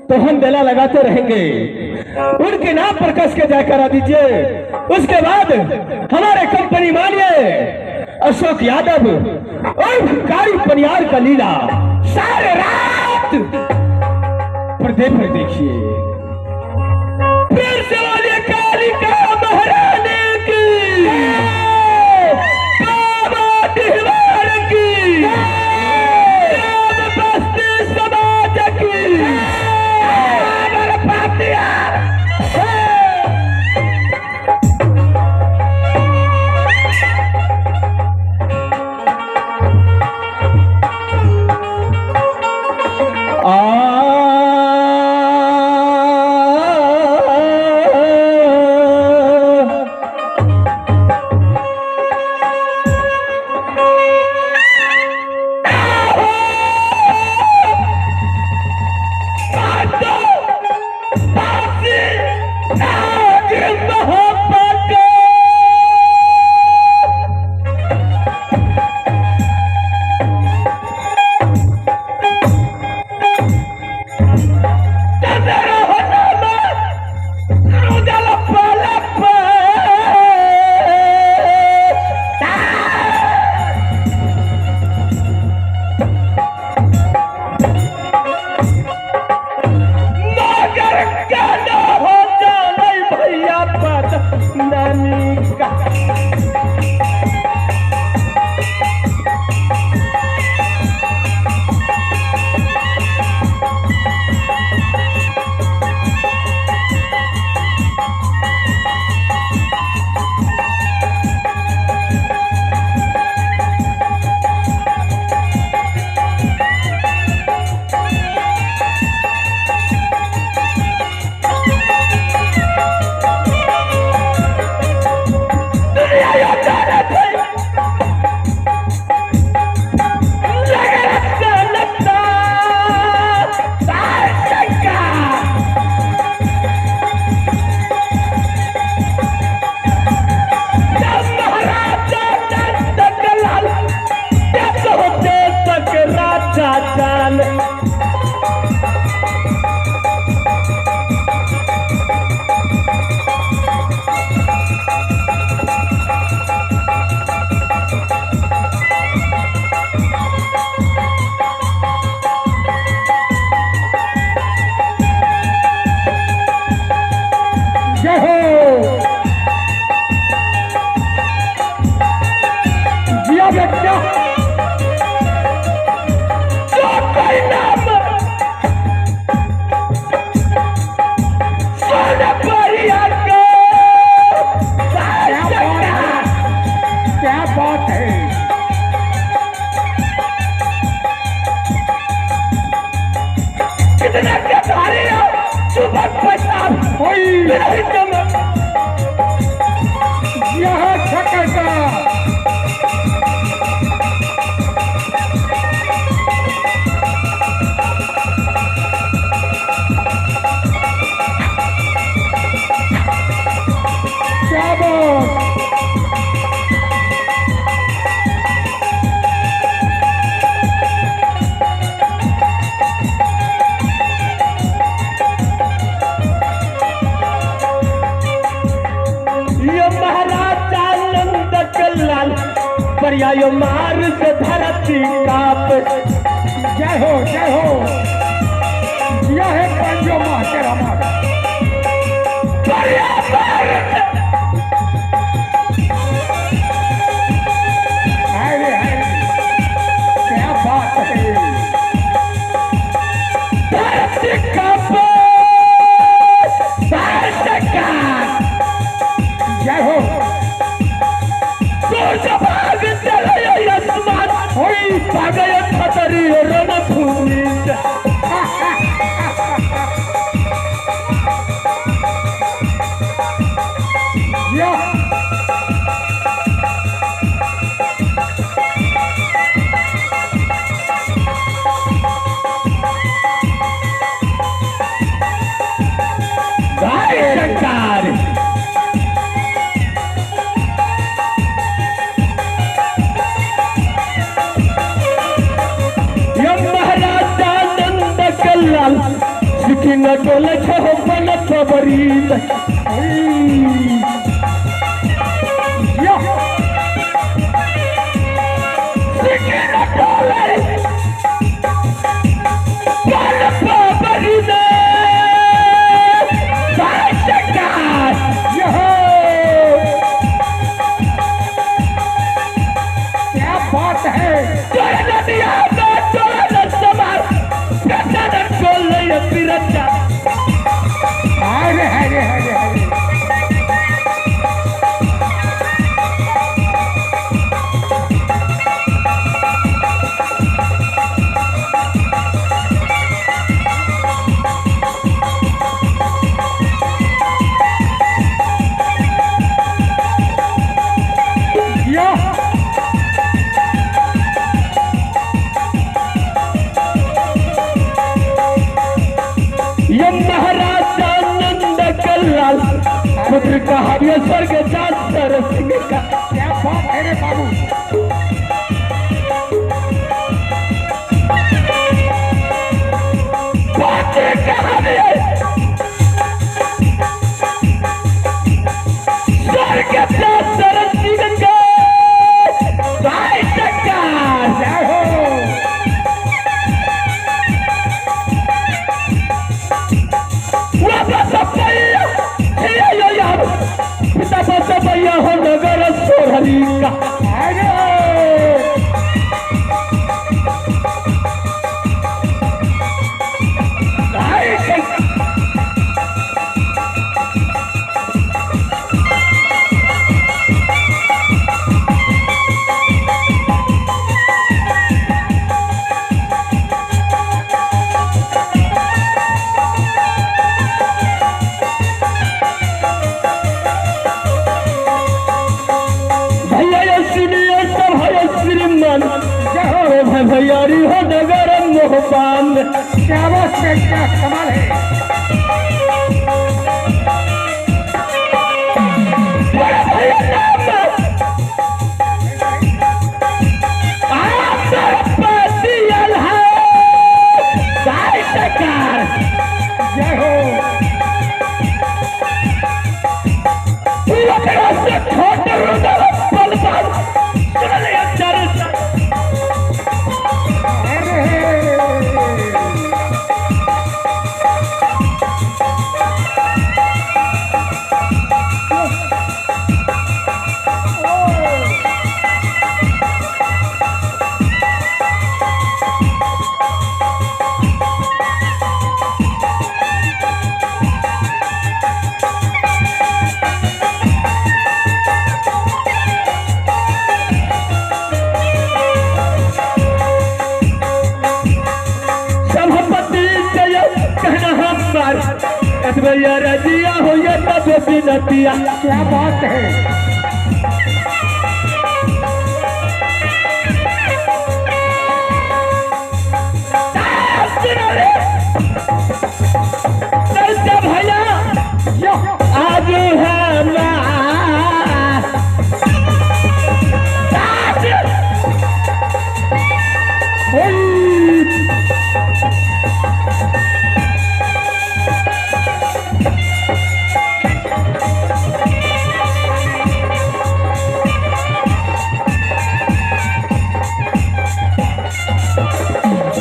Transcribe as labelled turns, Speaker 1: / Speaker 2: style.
Speaker 1: तो हम बेला लगाते रहेंगे। उनके नाम पर कस के जाकर आ दीजिए। उसके बाद हमारे कंपनी मानिए अशोक यादव और भिखारी पनियार का लीला सारे रात पर्दे पर देखिए। फिर से वाले कालिका महारानी की, बाबा दीवार की, राम बस्ती समाज की, अमर पातिया।
Speaker 2: यो मार से धरती काप।
Speaker 3: जय हो जय हो। यह है पंजो माँ तेरा माँ क्या बात है।
Speaker 2: धरती काप
Speaker 3: जय हो।
Speaker 2: पागल खतरी रणभूमि
Speaker 1: कि न डोले छो बनत बरी
Speaker 3: या
Speaker 1: कि न डोले बनत बरी ने साइटकार
Speaker 3: क्या बात है
Speaker 1: तोरे नदिया में तोरे न समार कता न डोले पिरचा
Speaker 3: अरे अरे अरे अरे या
Speaker 1: ये महाराजा नंद कल्लाल पुत्र कहाविया स्वर्ग जातर सिंह का
Speaker 3: क्या बात है रे बाबू
Speaker 1: पुत्र कहाविया स्वर्ग जातर सिंह का साइटकार
Speaker 3: जय हो
Speaker 1: वापस भैया हे यार पिता बस भैया हो नगर सोहरी का
Speaker 3: अरे
Speaker 1: भैया सुनिए सब है श्रीमान जय हो भैयारी हो नगर मोहबान
Speaker 3: क्या बात है क्या कमाल है
Speaker 1: बड़ा भैया नाम आप सरपति है साइटकार
Speaker 3: जय हो
Speaker 1: पूरा से छोटे रुदल पलपल सुन ले अंदर
Speaker 3: अरे
Speaker 1: सभापति जय कहना हमार भैया रजिया हो ये तब बिनतिया
Speaker 3: क्या बात है
Speaker 1: सुन रे